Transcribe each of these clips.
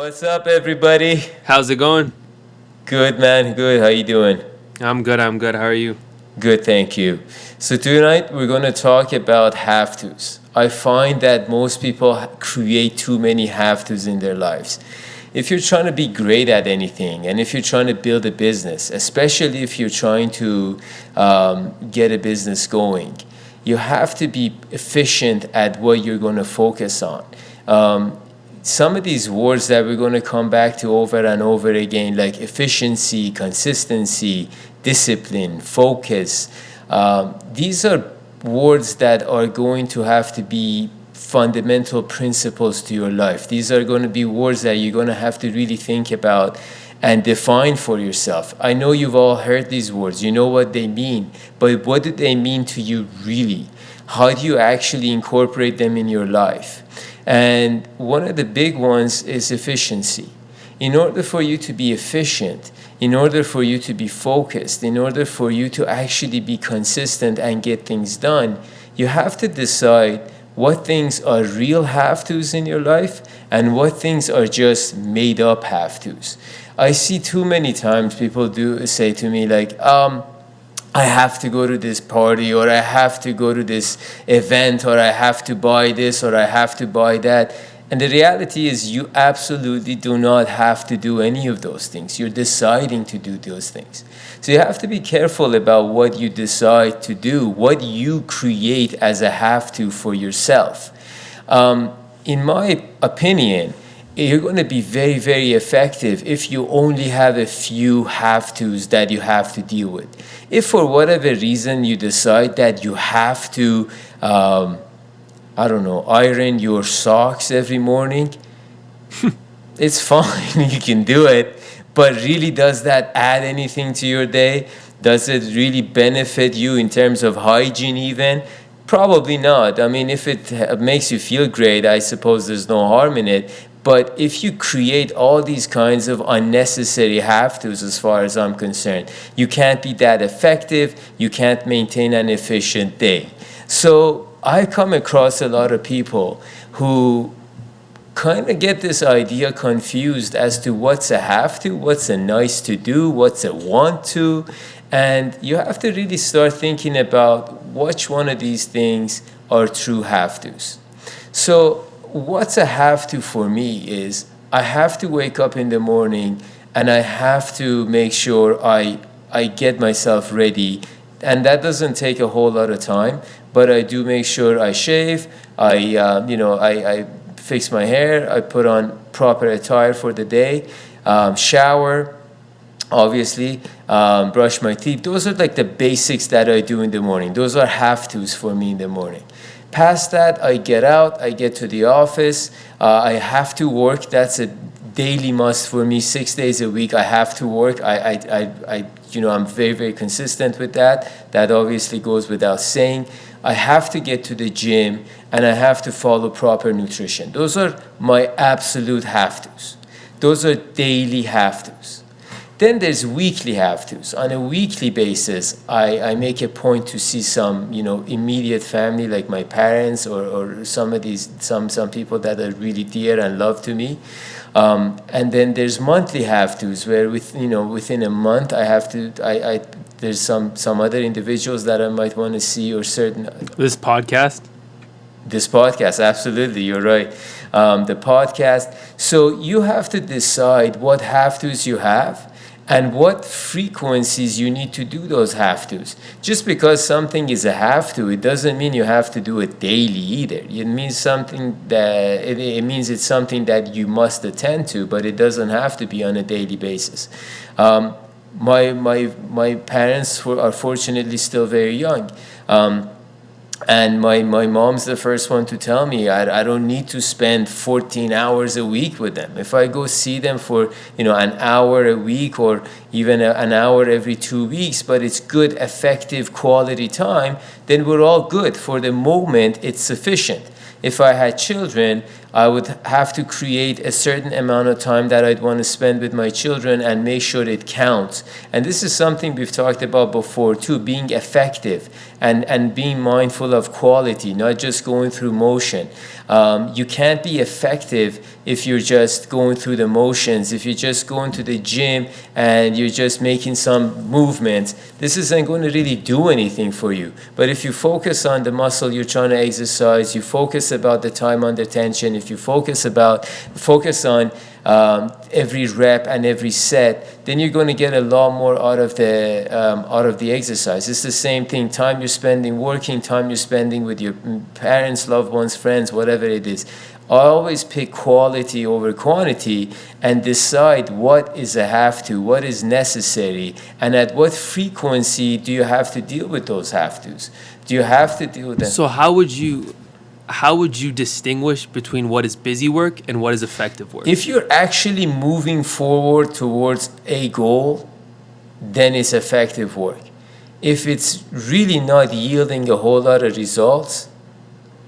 What's up, everybody? How's it going? Good, man. Good. How you doing? I'm good. How are you? Good, thank you. So tonight we're going to talk about have-tos. I find that most people create too many have-tos in their lives. If you're trying to be great at anything, and if you're trying to build a business, especially if you're trying to get a business going, you have to be efficient at what you're going to focus on. Some of these words that we're going to come back to over and over again, like efficiency, consistency, discipline, focus, these are words that are going to have to be fundamental principles to your life. These are going to be words that you're going to have to really think about and define for yourself. I know you've all heard these words, you know what they mean, but what do they mean to you really? How do you actually incorporate them in your life? And one of the big ones is efficiency. In order for you to be efficient, in order for you to be focused, in order for you to actually be consistent and get things done, you have to decide what things are real have-tos in your life and what things are just made-up have-tos. I see too many times people do say to me like, I have to go to this party, or I have to go to this event, or I have to buy this, or I have to buy that. And the reality is you absolutely do not have to do any of those things. You're deciding to do those things. So you have to be careful about what you decide to do, what you create as a have-to for yourself. In my opinion, you're going to be very, very effective if you only have a few have-tos that you have to deal with. If for whatever reason you decide that you have to, iron your socks every morning, it's fine, you can do it. But really, does that add anything to your day? Does it really benefit you in terms of hygiene even? Probably not. I mean, if it makes you feel great, I suppose there's no harm in it. But if you create all these kinds of unnecessary have-tos, as far as I'm concerned, you can't be that effective, you can't maintain an efficient day. So I come across a lot of people who kind of get this idea confused as to what's a have-to, what's a nice to do, what's a want to, and you have to really start thinking about which one of these things are true have-tos. So what's a have-to for me is I have to wake up in the morning and I have to make sure I get myself ready. And that doesn't take a whole lot of time, but I do make sure I shave, I fix my hair, I put on proper attire for the day, shower, obviously, brush my teeth. Those are like the basics that I do in the morning. Those are have-tos for me in the morning. Past that, I get out, I get to the office, I have to work. That's a daily must for me. 6 days a week, I have to work. I'm very, very consistent with that. That obviously goes without saying. I have to get to the gym, and I have to follow proper nutrition. Those are my absolute have-tos. Those are daily have-tos. Then there's weekly have-tos. On a weekly basis, I make a point to see some, immediate family like my parents or some people that are really dear and love to me. And then there's monthly have-tos where within a month I have to, there's some other individuals that I might want to see or certain. This podcast? This podcast, absolutely, you're right. The podcast. So you have to decide what have-tos you have and what frequencies you need to do those have-tos. Just because something is a have-to, it doesn't mean you have to do it daily either. It means it means it's something that you must attend to, but it doesn't have to be on a daily basis. My parents are fortunately still very young. And my mom's the first one to tell me I don't need to spend 14 hours a week with them. If I go see them for an hour a week or even an hour every 2 weeks, but it's good, effective, quality time, then we're all good. For the moment, it's sufficient. If I had children, I would have to create a certain amount of time that I'd want to spend with my children and make sure it counts. And this is something we've talked about before too, being effective and being mindful of quality, not just going through motion. You can't be effective if you're just going through the motions. If you're just going to the gym and you're just making some movements, this isn't going to really do anything for you. But if you focus on the muscle you're trying to exercise, you focus about the time under tension, if you focus on every rep and every set, then you're going to get a lot more out of the exercise. It's the same thing. Time you're spending working, time you're spending with your parents, loved ones, friends, whatever it is. I always pick quality over quantity and decide what is a have to, what is necessary, and at what frequency do you have to deal with those have tos? Do you have to deal with them? So how would you distinguish between what is busy work and what is effective work? If you're actually moving forward towards a goal, then it's effective work. If it's really not yielding a whole lot of results,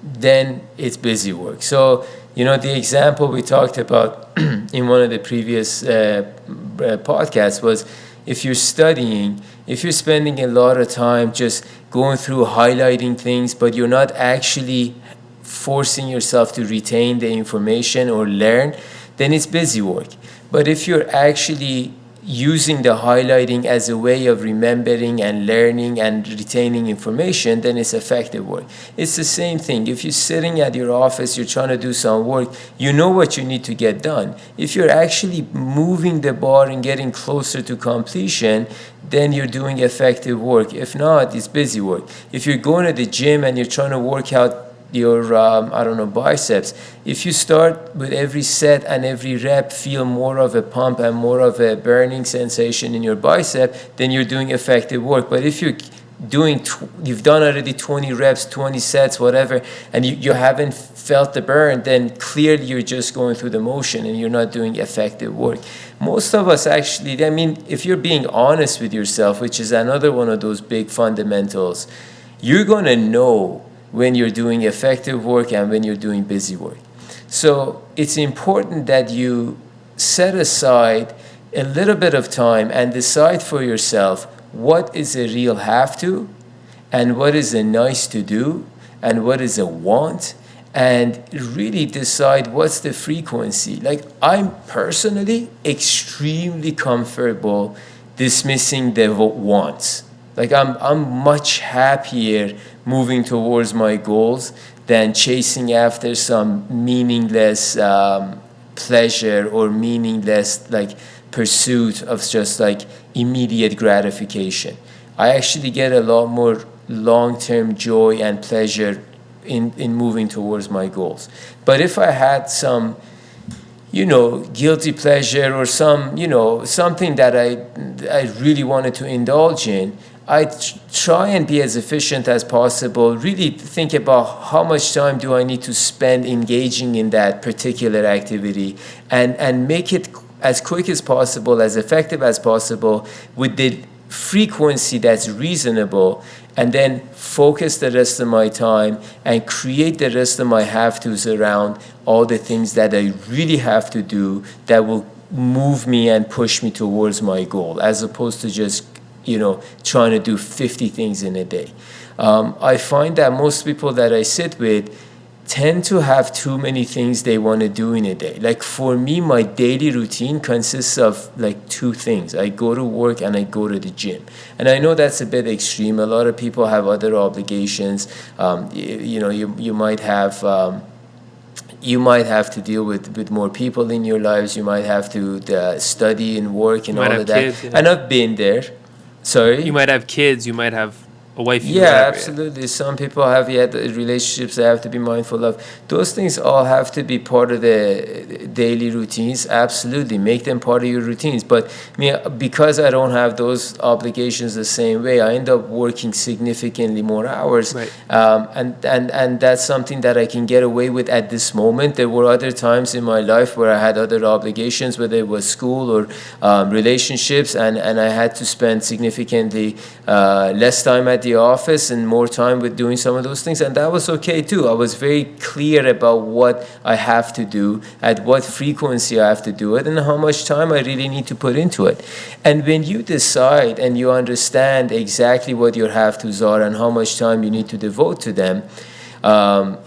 then it's busy work. So, the example we talked about in one of the previous podcasts was if you're studying, if you're spending a lot of time just going through highlighting things, but you're not actually forcing yourself to retain the information or learn, then it's busy work. But if you're actually using the highlighting as a way of remembering and learning and retaining information, then it's effective work. It's the same thing. If you're sitting at your office, you're trying to do some work, you know what you need to get done. If you're actually moving the bar and getting closer to completion, then you're doing effective work. If not, it's busy work. If you're going to the gym and you're trying to work out your biceps, if you start with every set and every rep feel more of a pump and more of a burning sensation in your bicep, then you're doing effective work. But if you've done already 20 reps, 20 sets, whatever, and you haven't felt the burn, then clearly you're just going through the motion and you're not doing effective work. Most of us actually, if you're being honest with yourself, which is another one of those big fundamentals, you're going to know when you're doing effective work and when you're doing busy work. So it's important that you set aside a little bit of time and decide for yourself what is a real have to and what is a nice to do and what is a want, and really decide what's the frequency. Like, I'm personally extremely comfortable dismissing the wants. Like, I'm much happier moving towards my goals than chasing after some meaningless pleasure or meaningless pursuit of just immediate gratification. I actually get a lot more long-term joy and pleasure in moving towards my goals. But if I had some guilty pleasure or something that I really wanted to indulge in, I try and be as efficient as possible, really think about how much time do I need to spend engaging in that particular activity, and make it as quick as possible, as effective as possible, with the frequency that's reasonable, and then focus the rest of my time and create the rest of my have-tos around all the things that I really have to do that will move me and push me towards my goal, as opposed to just trying to do 50 things in a day. I find that most people that I sit with tend to have too many things they want to do in a day. Like, for me, my daily routine consists of two things. I go to work and I go to the gym. And I know that's a bit extreme. A lot of people have other obligations. You might have to deal with more people in your lives. You might have to study and work and all of that. Kids, yeah. And I've been there. Sorry? You might have kids, you might have a wife. Yeah, absolutely. Some people have relationships they have to be mindful of. Those things all have to be part of the daily routines. Absolutely, make them part of your routines. But because I don't have those obligations the same way, I end up working significantly more hours. Right. And that's something that I can get away with at this moment. There were other times in my life where I had other obligations, whether it was school or relationships, and I had to spend significantly less time at the office and more time with doing some of those things, and that was okay too. I was very clear about what I have to do, at what frequency I have to do it, and how much time I really need to put into it. And when you decide and you understand exactly what your have-tos are and how much time you need to devote to them,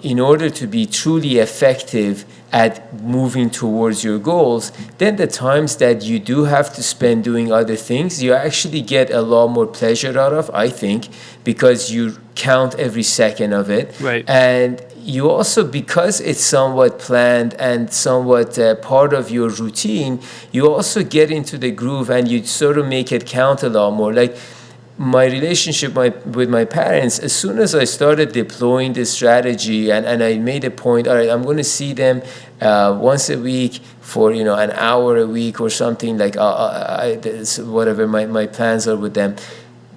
in order to be truly effective at moving towards your goals, then the times that you do have to spend doing other things, you actually get a lot more pleasure out of, I think, because you count every second of it. Right. And you also, because it's somewhat planned and somewhat part of your routine, you also get into the groove and you sort of make it count a lot more. Like, my relationship with my parents, as soon as I started deploying this strategy and I made a point, all right, I'm going to see them once a week for, an hour a week or something, like whatever my plans are with them.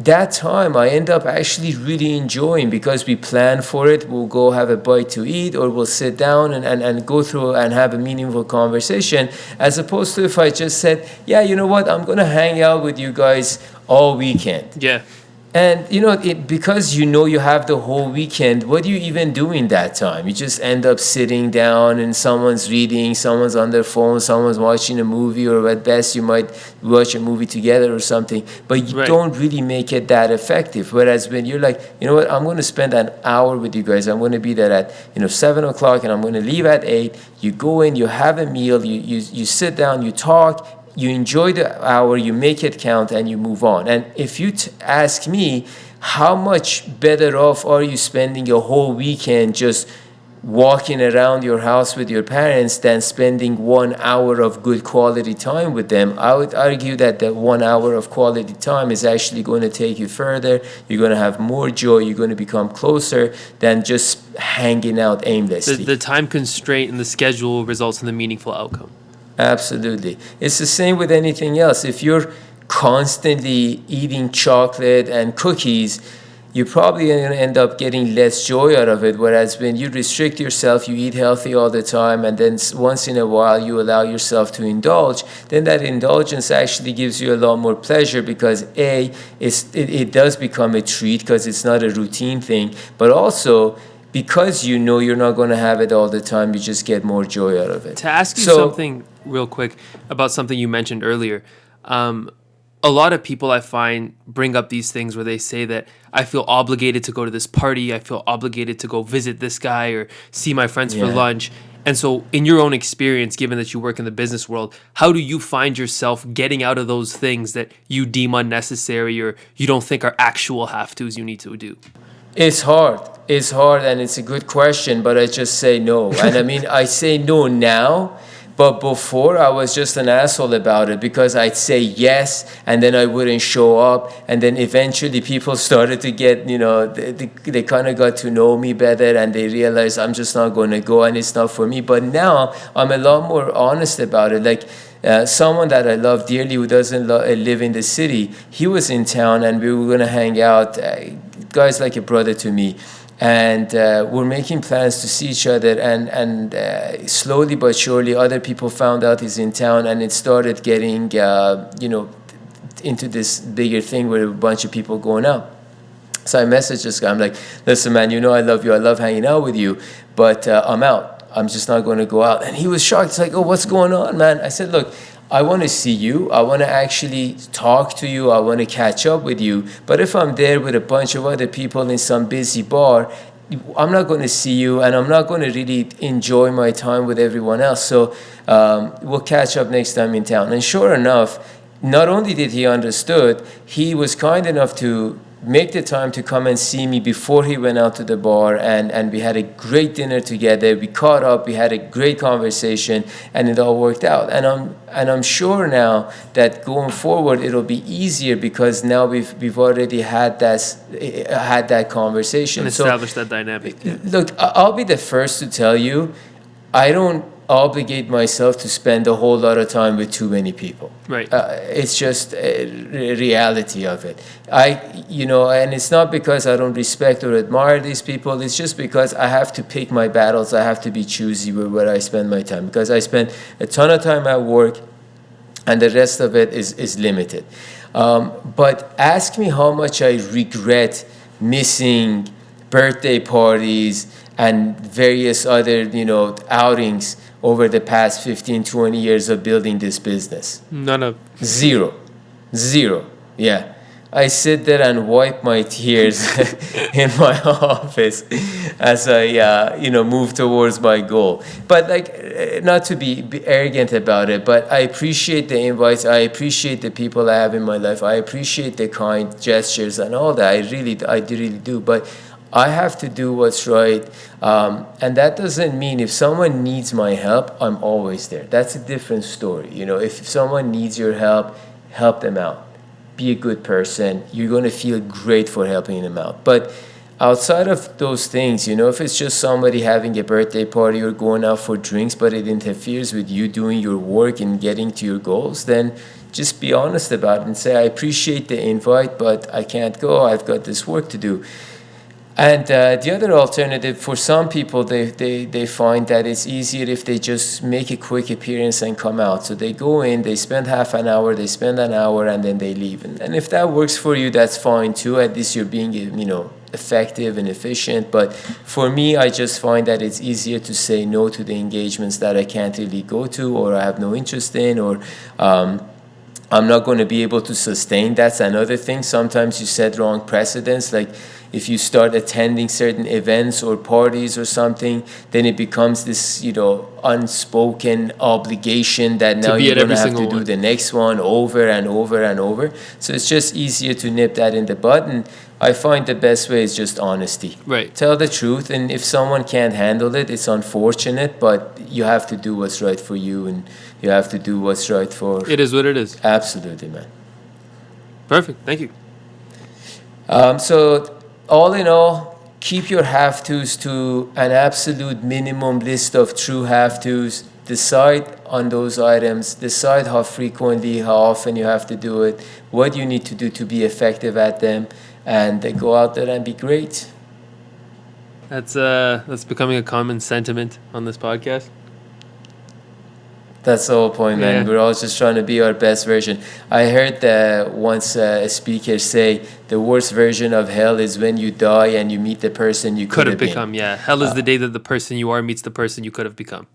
That time I end up actually really enjoying, because we plan for it. We'll go have a bite to eat, or we'll sit down and go through and have a meaningful conversation, as opposed to if I just said, yeah, you know what, I'm going to hang out with you guys all weekend. Yeah. And because you have the whole weekend, what do you even do in that time? You just end up sitting down and someone's reading, someone's on their phone, someone's watching a movie, or at best you might watch a movie together or something, but you don't really make it that effective. Whereas when you're like, you know what, I'm going to spend an hour with you guys, I'm going to be there at 7 o'clock and I'm going to leave at 8, you go in, you have a meal, you sit down, you talk, you enjoy the hour, you make it count, and you move on. And if you ask me, how much better off are you spending your whole weekend just walking around your house with your parents than spending 1 hour of good quality time with them? I would argue that the 1 hour of quality time is actually going to take you further. You're going to have more joy. You're going to become closer than just hanging out aimlessly. The time constraint and the schedule results in the meaningful outcome. Absolutely. It's the same with anything else. If you're constantly eating chocolate and cookies, you're probably going to end up getting less joy out of it. Whereas when you restrict yourself, you eat healthy all the time, and then once in a while you allow yourself to indulge, then that indulgence actually gives you a lot more pleasure, because it does become a treat because it's not a routine thing, but also because you're not going to have it all the time, you just get more joy out of it. To ask you something real quick about something you mentioned earlier, a lot of people I find bring up these things where they say that I feel obligated to go to this party, I feel obligated to go visit this guy or see my friends for lunch. And so in your own experience, given that you work in the business world, how do you find yourself getting out of those things that you deem unnecessary or you don't think are actual have-tos you need to do? It's hard, and it's a good question, but I just say no. And I mean, I say no now, but before I was just an asshole about it, because I'd say yes, and then I wouldn't show up, and then eventually people started to get, they kind of got to know me better, and they realized I'm just not going to go, and it's not for me. But now I'm a lot more honest about it. Like, someone that I love dearly who doesn't live in the city, he was in town, and we were going to hang out. Guy's like a brother to me, and we're making plans to see each other, and slowly but surely other people found out he's in town, and it started getting into this bigger thing where a bunch of people going out. So I messaged this guy. I'm like, listen, man, I love you, I love hanging out with you, but I'm out, I'm just not going to go out. And he was shocked. He's like, oh, what's going on, man? I said, look, I want to see you. I want to actually talk to you. I want to catch up with you. But if I'm there with a bunch of other people in some busy bar, I'm not going to see you, and I'm not going to really enjoy my time with everyone else. So we'll catch up next time in town. And sure enough, not only did he understood, he was kind enough to make the time to come and see me before he went out to the bar, and we had a great dinner together. We caught up, we had a great conversation, and it all worked out. And I'm sure now that going forward it'll be easier, because now we've already had that conversation and established that dynamic. Look, I'll be the first to tell you, I don't obligate myself to spend a whole lot of time with too many people. Right. It's just a reality of it. And it's not because I don't respect or admire these people. It's just because I have to pick my battles. I have to be choosy with where I spend my time, because I spend a ton of time at work, and the rest of it is limited. But ask me how much I regret missing birthday parties and various other, outings over the past 15, 20 years of building this business? None of. Zero. Zero. Yeah. I sit there and wipe my tears in my office as I, move towards my goal. But not to be arrogant about it, but I appreciate the invites. I appreciate the people I have in my life. I appreciate the kind gestures and all that. I really do. But I have to do what's right. And that doesn't mean if someone needs my help, I'm always there. That's a different story. If someone needs your help them out. Be a good person. You're going to feel great for helping them out. But outside of those things, if it's just somebody having a birthday party or going out for drinks, but it interferes with you doing your work and getting to your goals, then just be honest about it and say, I appreciate the invite, but I can't go. I've got this work to do. And the other alternative, for some people, they find that it's easier if they just make a quick appearance and come out. So they go in, they spend half an hour, they spend an hour, and then they leave. And if that works for you, that's fine too. At least you're being, effective and efficient. But for me, I just find that it's easier to say no to the engagements that I can't really go to or I have no interest in, or I'm not going to be able to sustain. That's another thing. Sometimes you set wrong precedents. Like if you start attending certain events or parties or something, then it becomes this, unspoken obligation that now you're going to have to do the next one over and over and over. So it's just easier to nip that in the bud. And I find the best way is just honesty. Right. Tell the truth. And if someone can't handle it, it's unfortunate, but you have to do what's right for you and you have to do what's right for... It is what it is. Absolutely, man. Perfect. Thank you. So all in all, keep your have-tos to an absolute minimum list of true have-tos. Decide on those items. Decide how frequently, how often you have to do it, what you need to do to be effective at them, and go out there and be great. That's becoming a common sentiment on this podcast. That's the whole point, man. Yeah. We're all just trying to be our best version. I heard once a speaker say the worst version of hell is when you die and you meet the person you could have become. Yeah, hell is the day that the person you are meets the person you could have become.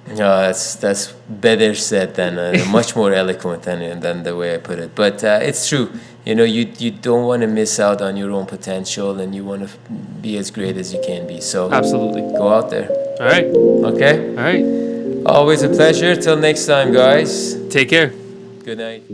No, that's better said than much more eloquent than the way I put it. But it's true. You don't want to miss out on your own potential, and you want to be as great as you can be. So absolutely, go out there. All right. Okay. All right. Always a pleasure. Till next time, guys. Take care. Good night.